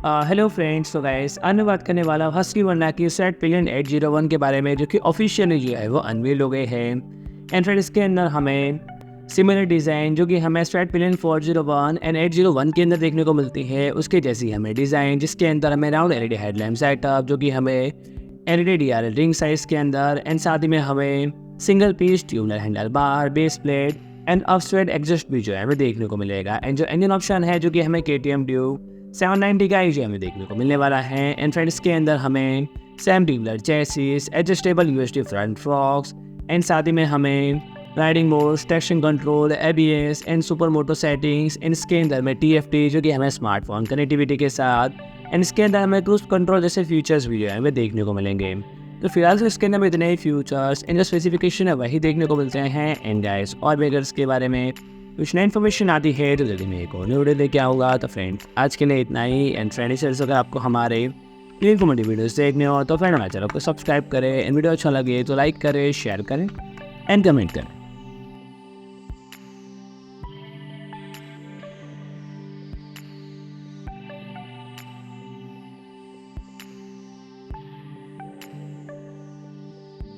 Hello friends, तो guys आज मैं बात करने वाला हूँ हस्कीवर्ना की स्वार्टपिलन 801 के बारे में, जो कि ऑफिशियली जो है वो अनवील हो गए हैं। एंड फ्रेंड इसके अंदर हमें सिमिलर डिज़ाइन जो कि हमें स्वार्टपिलन 401 एंड 801 के अंदर देखने को मिलती है, उसके जैसी हमें डिज़ाइन, जिसके अंदर हमें राउंड एलईडी हेडलैम्प सेटअप जो कि हमें LED DRL रिंग साइज़ के अंदर, एंड साथ ही में हमें single piece tubular handle bar, base plate and upswept exhaust भी जो है हमें देखने को मिलेगा। एंड जो इंजन ऑप्शन है जो कि हमें KTM 790 का ही जो हमें देखने को मिलने वाला है। एंड फ्रेंड्स के अंदर हमें same tubular chassis, adjustable USD front forks, and साथ ही में हमें riding mode, traction control, ABS and supermoto settings. And इसके अंदर में TFT जो कि हमें स्मार्टफोन कनेक्टिविटी के साथ, एंड इसके अंदर हमें क्रूज कंट्रोल जैसे फीचर्स भी जो है हमें देखने को मिलेंगे। तो फिलहाल तो इसके अंदर में इतने ही फीचर्स एंड जो स्पेसिफिकेशन है वही देखने को मिलते हैं। एंड गाइस और भी अगर इसके बारे में कुछ नई इन्फॉर्मेशन आती है तो जल्दी मैं एक और वीडियो लेके आऊँगा। तो फ्रेंड आज के लिए इतना ही। एंड फ्रेंड इस अगर आपको हमारे इन्फॉर्मेटिव वीडियोस देखने हो तो फ्रेंड हमारे चैनल को सब्सक्राइब करें। एंड वीडियो अच्छा लगे तो लाइक करें, शेयर करें एंड कमेंट करें।